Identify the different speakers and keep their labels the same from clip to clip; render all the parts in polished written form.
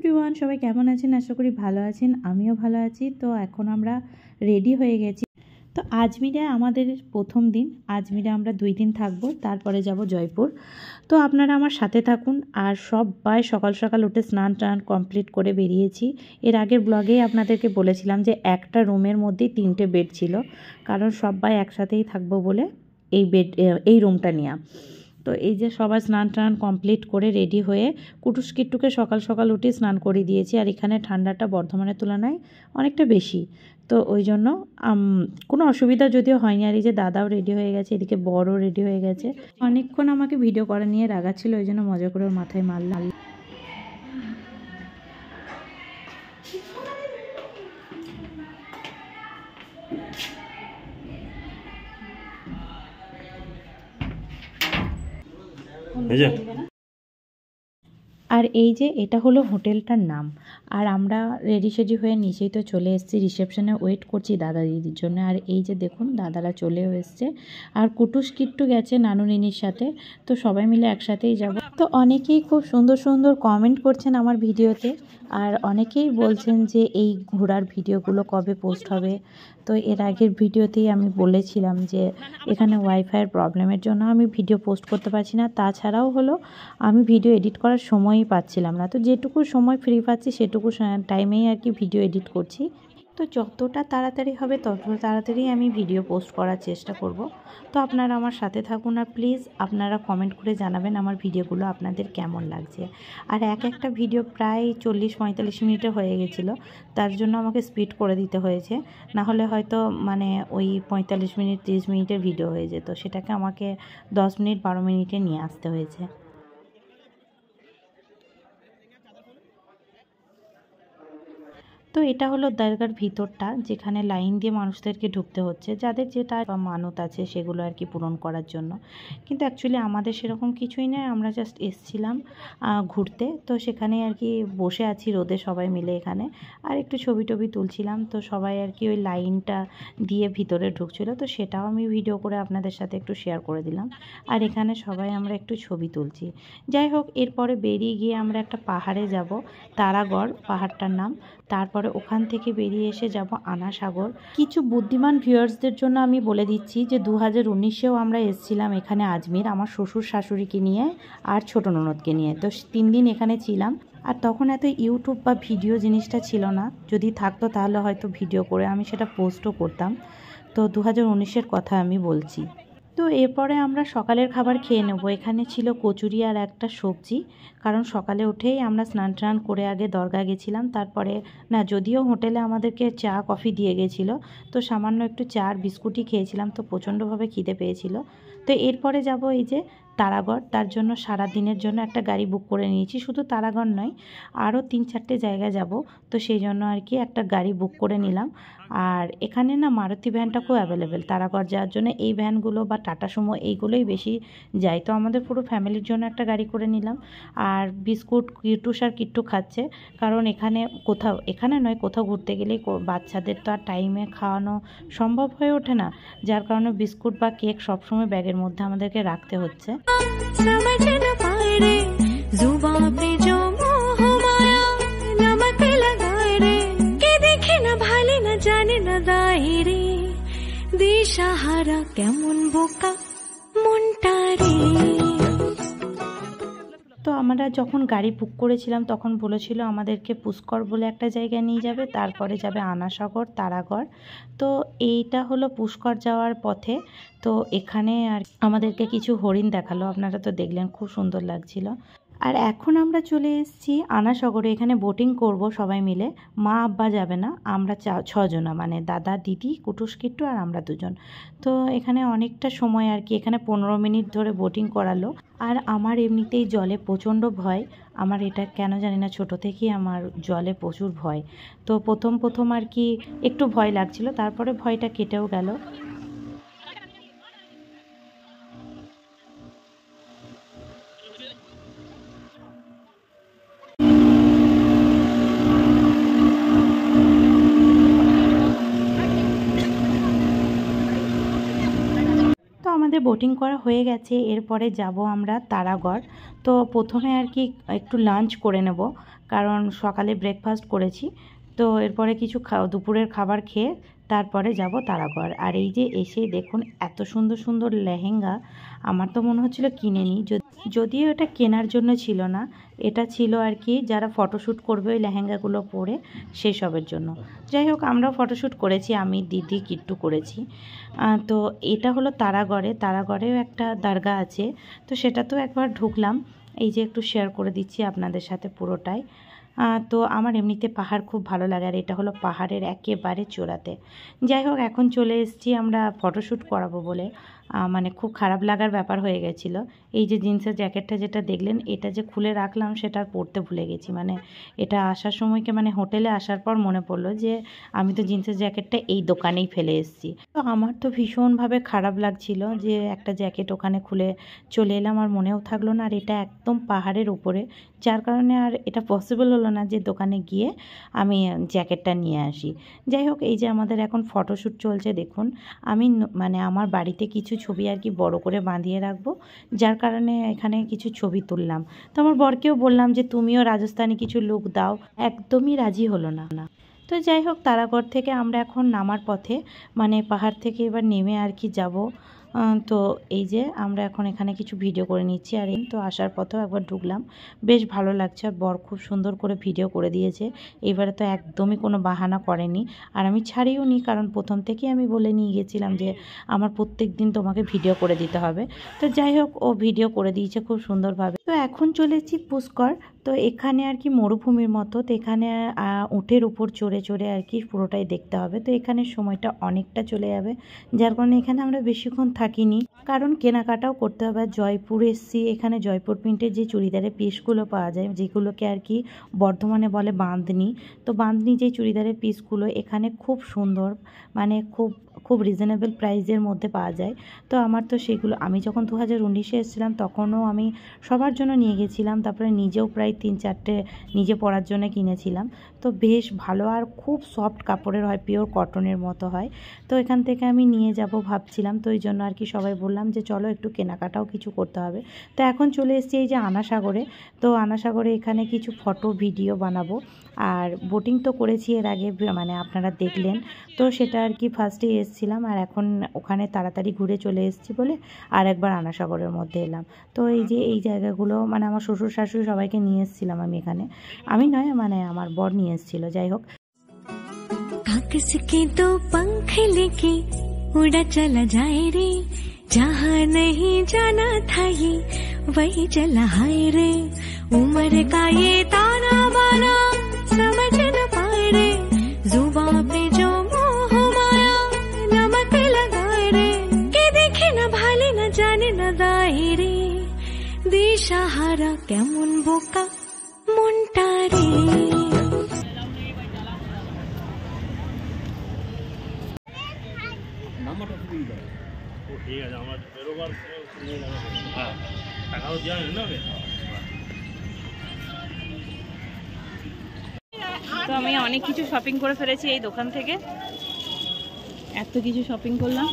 Speaker 1: Everyone, সবাই কেমন আছেন? আশা করি ভালো আছেন, আমিও ভালো আছি। তো এখন আমরা রেডি হয়ে গেছি। তো আজমিরে আমাদের প্রথম দিন। আজমিরে আমরা 2 দিন থাকবো, তারপরে যাব জয়পুর। তো আপনারা আমার সাথে থাকুন। আর সবাই সকাল সকাল উঠে স্নান টান কমপ্লিট করে বেরিয়েছি। এর আগের ব্লগেই আপনাদেরকে বলেছিলাম যে একটা রুমের মধ্যেই 3টে বেড ছিল, কারণ সবাই একসাথেই থাকবো বলে এই রুমটা নেওয়া। তো এই যে সবাই স্নান টান কমপ্লিট করে রেডি হয়ে কুটুস কিট্টুকে সকাল সকাল উঠে স্নান করে দিয়েছি। আর এখানে ঠান্ডাটা বর্ধমানের তুলনায় অনেকটা বেশি, তো ওই জন্য কোনো অসুবিধা যদিও হয়নি। আর এই যে দাদাও রেডি হয়ে গেছে, এদিকে বড়ও রেডি হয়ে গেছে। অনেকক্ষণ আমাকে ভিডিও করা নিয়ে রাগাচ্ছিল, ওই জন্য মজা করে ওর মাথায় মারলাম। আর এই যে এটা হলো হোটেলটার নাম। আর আমরা রেডি সেডি হয়ে নিচেই তো চলে এসেছি, রিসেপশনে ওয়েট করছি দাদা দিদির জন্য। আর এই যে দেখুন দাদারা চলেও এসছে। আর কুটুস কিট্টু গেছে নানু নিনির সাথে, তো সবাই মিলে একসাথেই যাব। তো অনেকেই খুব সুন্দর সুন্দর কমেন্ট করছেন আমার ভিডিওতে, আর অনেকেই বলছেন যে এই ঘোরার ভিডিওগুলো কবে পোস্ট হবে। তো এর আগের ভিডিওতেই আমি বলেছিলাম যে এখানে ওয়াইফাইয়ের প্রবলেমের জন্য আমি ভিডিও পোস্ট করতে পারছি না। তাছাড়াও হলো আমি ভিডিও এডিট করার সময়ই পাচ্ছিলাম না। তো যেটুকু সময় ফ্রি পাচ্ছি সেটুকু টাইমেই আর কি ভিডিও এডিট করছি। তো যতটা তাড়াতাড়ি হবে তত তাড়াতাড়ি আমি ভিডিও পোস্ট করার চেষ্টা করব। তো আপনারা আমার সাথে থাকুন। আর প্লিজ আপনারা কমেন্ট করে জানাবেন আমার ভিডিওগুলো আপনাদের কেমন লাগছে। আর একটা ভিডিও প্রায় 40-45 মিনিটের হয়ে গেছিলো, তার জন্য আমাকে স্পিড করে দিতে হয়েছে। না হলে হয়তো মানে ওই 45 মিনিট 30 মিনিটের ভিডিও হয়ে যেত, সেটাকে আমাকে 10 মিনিট 12 মিনিটে নিয়ে আসতে হয়েছে। তো এটা হলো দরগার ভিতরটা, যেখানে লাইন দিয়ে মানুষদেরকে ঢুকতে হচ্ছে, যাদের যেটা মানত আছে সেগুলো আর কি পূরণ করার জন্য। কিন্তু অ্যাকচুয়ালি আমাদের সেরকম কিছুই নয়, আমরা জাস্ট এসছিলাম ঘুরতে। তো সেখানে আর কি বসে আছি রোদে সবাই মিলে এখানে, আর একটু ছবি টবি তুলছিলাম। তো সবাই আর কি ওই লাইনটা দিয়ে ভিতরে ঢুকছিল, তো সেটাও আমি ভিডিও করে আপনাদের সাথে একটু শেয়ার করে দিলাম। আর এখানে সবাই আমরা একটু ছবি তুলছি। যাই হোক, এরপরে বেরিয়ে গিয়ে আমরা একটা পাহাড়ে যাব, তারাগড় পাহাড়টার নাম। তারপরে ওখান থেকে বেরিয়ে এসে যাব আনাসাগর। কিছু বুদ্ধিমান ভিউয়ার্সদের জন্য আমি বলে দিচ্ছি যে 2019-এও আমরা এসেছিলাম এখানে আজমির, আমার শ্বশুর শাশুড়িকে নিয়ে আর ছোট ননদকে নিয়ে। তো 3 দিন এখানে ছিলাম। আর তখন এত ইউটিউব বা ভিডিও জিনিসটা ছিল না, যদি থাকতো তাহলে হয়তো ভিডিও করে আমি সেটা পোস্টও করতাম। তো 2019-এর কথা আমি বলছি। তো এরপরে আমরা সকালের খাবার খেয়ে নেব। এখানে ছিল কচুরি আর একটা সবজি, কারণ সকালে উঠেই আমরা স্নান টান করে আগে দরগা গেছিলাম। তারপরে না, যদিও হোটেলে আমাদেরকে চা কফি দিয়ে গেছিলো, তো সামান্য একটু চা আর বিস্কুটই খেয়েছিলাম, তো প্রচণ্ডভাবে খিদে পেয়েছিল। তো এরপরে যাব এই যে তারাগড়। তার জন্য সারা দিনের জন্য একটা গাড়ি বুক করে নিয়েছি। শুধু তারাগড় নয়, আরও 3-4টে জায়গায় যাব, তো সেই জন্য আর কি একটা গাড়ি বুক করে নিলাম। আর এখানে না মারুতি ভ্যানটা খুব অ্যাভেলেবেল তারাগড় যাওয়ার জন্য। এই ভ্যানগুলো বা টাটা সুমো এইগুলোই বেশি যায়। তো আমাদের পুরো ফ্যামিলির জন্য একটা গাড়ি করে নিলাম। আর বিস্কুট কিটুস আর কিট্টু খাচ্ছে, কারণ এখানে নয়, কোথাও ঘুরতে গেলেই বাচ্চাদের তো আর টাইমে খাওয়ানো সম্ভব হয়ে ওঠে না, যার কারণে বিস্কুট বা কেক সবসময় ব্যাগের মধ্যে আমাদেরকে রাখতে হচ্ছে। দিশাহারা কেমন বোকা মনটারে। তো আমরা যখন গাড়ি বুক করেছিলাম তখন বলেছিল আমাদেরকে পুষ্কর বলে একটা জায়গায় নিয়ে যাবে, তারপরে যাবে আনাসাগর, তারাগড়। তো এইটা হলো পুষ্কর যাওয়ার পথে। তো এখানে আর আমাদেরকে কিছু হরিণ দেখালো, আপনারা তো দেখলেন, খুব সুন্দর লাগছিল। আর এখন আমরা চলে এসেছি আনাসাগরে। এখানে বোটিং করব সবাই মিলে। মা আব্বা যাবে না, আমরা 6 জনা, মানে দাদা দিদি কুটুস কিট্টু আর আমরা 2 জন। তো এখানে অনেকটা সময় আর কি, এখানে 15 মিনিট ধরে বোটিং করালো। আর আমার এমনিতেই জলে প্রচণ্ড ভয়, আমার এটা কেন জানি না, ছোট থেকেই আমার জলে প্রচুর ভয়। তো প্রথম আর কি একটু ভয় লাগছিল, তারপরে ভয়টা কেটেও গেল। আমাদের বোটিং করা হয়ে গেছে, এরপরে যাব আমরা তারাগড়। তো প্রথমে আর কি একটু লাঞ্চ করে নেব, কারণ সকালে ব্রেকফাস্ট করেছি। তো এরপরে কিছু দুপুরের খাবার খেয়ে তারপরে যাব তারাগড়। আর এই যে এসে দেখুন এত সুন্দর সুন্দর লেহেঙ্গা, আমার তো মনে হচ্ছিল কিনে নিই, যদিও এটা কেনার জন্য ছিল না, এটা ছিল আর কি যারা ফটোশ্যুট করবে ওই লেহেঙ্গাগুলো পরে সেসবের জন্য। যাই হোক, আমরাও ফটোশ্যুট করেছি, আমি, দিদি, কিট্টু করেছি। তো এটা হলো তারাগড়েও একটা দরগা আছে, তো সেটাতেও একবার ঢুকলাম। এই যে একটু শেয়ার করে দিচ্ছি আপনাদের সাথে পুরোটাই। তো আমার এমনিতে পাহাড় খুব ভালো লাগে, আর এটা হলো পাহাড়ের একেবারে চূড়াতে। যাই হোক, এখন চলে এসেছি আমরা ফটোশ্যুট করাবো বলে। মানে খুব খারাপ লাগার ব্যাপার হয়ে গেছিলো। এই যে জিন্সের জ্যাকেটটা যেটা দেখলেন, এটা যে খুলে রাখলাম সেটা পরতে ভুলে গেছি। মানে এটা আসার সময়কে, মানে হোটেলে আসার পর মনে পড়লো যে আমি তো জিন্সের জ্যাকেটটা এই দোকানেই ফেলে এসেছি। তো আমার তো ভীষণভাবে খারাপ লাগছিল যে একটা জ্যাকেট ওখানে খুলে চলে এলাম, আর মনেও থাকলো না। আর এটা একদম পাহাড়ের উপরে, যার কারণে আর এটা পসিবল হলো না যে দোকানে গিয়ে আমি জ্যাকেটটা নিয়ে আসি। যাই হোক, এই যে আমাদের এখন ফটোশ্যুট চলছে দেখুন। আমি মানে আমার বাড়িতে কিছু ছবি আর কি বড় করে বাঁধিয়ে রাখবো, যার কারণে এখানে কিছু ছবি তুললাম। তো আমার বরকেও বললাম যে তুমিও রাজস্থানি কিছু লুক দাও, একদমই রাজি হলো না। তো যাই হোক, তারাগড় থেকে আমরা এখন নামার পথে, মানে পাহাড় থেকে এবার নেমে আর কি যাব। তো এই যে আমরা এখন এখানে কিছু ভিডিও করে নিচ্ছি। আর তো আসার পথেও একবার ঢুকলাম, বেশ ভালো লাগছে। আর বর খুব সুন্দর করে ভিডিও করে দিয়েছে, এবারে তো একদমই কোনো বাহানা করেনি, আর আমি ছাড়িও নি, কারণ প্রথম থেকেই আমি বলে নিয়ে গেছিলাম যে আমার প্রত্যেক দিন তোমাকে ভিডিও করে দিতে হবে। তো যাই হোক, ও ভিডিও করে দিয়েছে খুব সুন্দরভাবে। তো এখন চলে এসেছি পুষ্কর। তো এখানে আর কি মরুভূমির মতো, তো এখানে উটের উপর চড়ে চড়ে আর কি পুরোটাই দেখতে হবে। তো এখানে সময়টা অনেকটা চলে যাবে, যার কারণে এখানে আমরা বেশিক্ষণ থাকিনি, কারণ কেনাকাটাও করতে হবে। আর জয়পুর এসছি, এখানে জয়পুর প্রিন্টের যে চুড়িদারের পিসগুলো পাওয়া যায়, যেগুলোকে আর কি বর্ধমানে বলে বাঁধনি। তো বাঁধনি যে চুড়িদারের পিসগুলো এখানে খুব সুন্দর, মানে খুব রিজনেবল প্রাইসের মধ্যে পাওয়া যায়। তো আমার তো সেগুলো, আমি যখন 2019-এ এসেছিলাম তখনও আমি সবার জন্য নিয়ে গেছিলাম, তারপরে নিজেও প্রায় 3-4টে নিজে পরার জন্য কিনেছিলাম। তো বেশ ভালো, আর খুব সফট কাপড়ের হয়, পিওর কটনের মতো হয়। তো এখান থেকে আমি নিয়ে যাব ভাবছিলাম, তো এই জন্য আর কি সবাই বললাম যে চলো একটু কেনাকাটাও কিছু করতে হবে। তো এখন চলে এসেছি এই যে আনাসাগরে। তো আনাসাগরে এখানে কিছু ফটো ভিডিও বানাবো, আর বোটিং তো করেছি এর আগে, মানে আপনারা দেখলেন। তো সেটা আর কি ফার্স্টেই এসেছিলাম, আর এখন ওখানে তাড়াতাড়ি ঘুরে চলে এসেছি বলে আর একবার আনাসাগরের মধ্যে এলাম। তো এই যে এই জায়গাগুলো, মানে আমার শ্বশুর শাশুড়ি সবাইকে নিয়ে এসেছিলাম আমি এখানে, আমি নয়, মানে আমার বর নিয়ে এসেছিল। যাই হোক,
Speaker 2: कागज के दो पंख लेके उड़ा चला जाए रे, जहाँ नहीं जाना था ये वही चला हाय रे, उम्र का ये ताना बाना समझ न पाए रे, जुबान पे जो मोह माया नमक लगाए रे, के देखे न भाले न जाने न दाए रे, दिशाहारा केमन बोका मुंटा रे।
Speaker 3: ঠিক আছে, আমার বেরোবার হ্যাঁ টাকাও দেওয়া হয় না।
Speaker 4: তো আমি অনেক কিছু শপিং করে ফেলেছি এই দোকান থেকে, এত কিছু শপিং করলাম।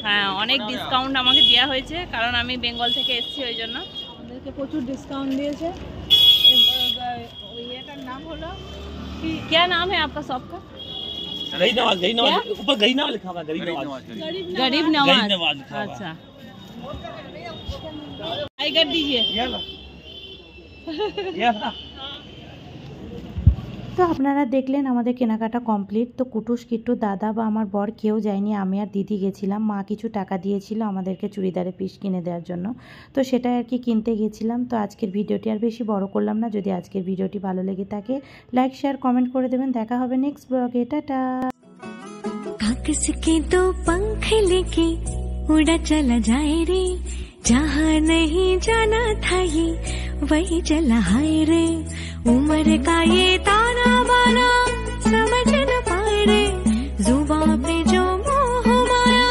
Speaker 4: হ্যাঁ, অনেক ডিসকাউন্ট আমাকে দেওয়া হয়েছে, কারণ আমি বেঙ্গল থেকে এসেছি, ওই জন্য আমাদেরকে প্রচুর ডিসকাউন্ট দিয়েছে। এটার নাম হলো কি, क्या नाम है आपका शॉप का?
Speaker 3: गरीब नवाज ऊपर गरीब नवाज लिखा हुआ है,
Speaker 4: गरीब नवाज। अच्छा, टाइगर दीजिए।
Speaker 1: তো আপনারা দেখলেন আমাদের কেনাকাটা কমপ্লিট। তো কুটুস, কিট্টু, দাদা বা আমার বর কেউ যায়নি, আমি আর দিদি গেছিলাম। মা কিছু টাকা দিয়েছিল আমাদেরকে চুড়িদারের পিস কিনে দেওয়ার জন্য, তো সেটাই আর কি কিনতে গেছিলাম। তো আজকের ভিডিওটি আর বেশি বড় করলাম না। যদি আজকের ভিডিওটি ভালো লেগে থাকে লাইক, শেয়ার, কমেন্ট করে দেবেন। দেখা হবে নেক্সট ব্লগে। টাটা।
Speaker 2: कागज के दो पंख लेके उड़ा चला जाए रे, जहाँ नहीं जाना था ये वही चला हाय रे, उम्र का ये ताना बाना समझ न पाए रे, जुबान पे जो मोह माया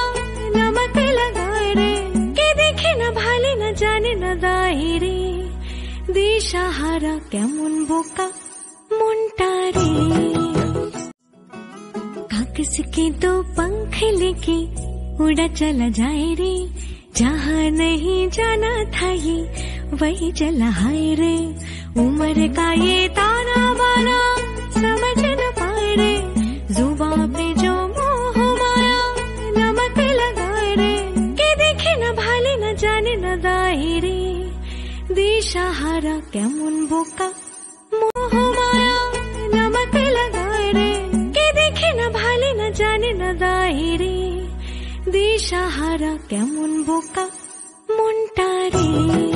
Speaker 2: नमक लगाए रे, के देखे न भाले न जाने न दाए रे, दिशाहारा केमन बोका मुंटा रे। कागज के दो पंख लेके उड़ा चला जाए रे, जहाँ नहीं जाना था ये वही चला हाय रे, उम्र का ये ताना बाना समझ न पाए रे, जुबां पे जो मोह माया नमक लगाए रे, के देखे न भाले न जाने न दाए रे, दिशाहारा केमन बोका मोह माया नमक लगाए रे, के देखे न भाले न जाने न दाए रे, दिशाहारा केमन बोका মনটা রে।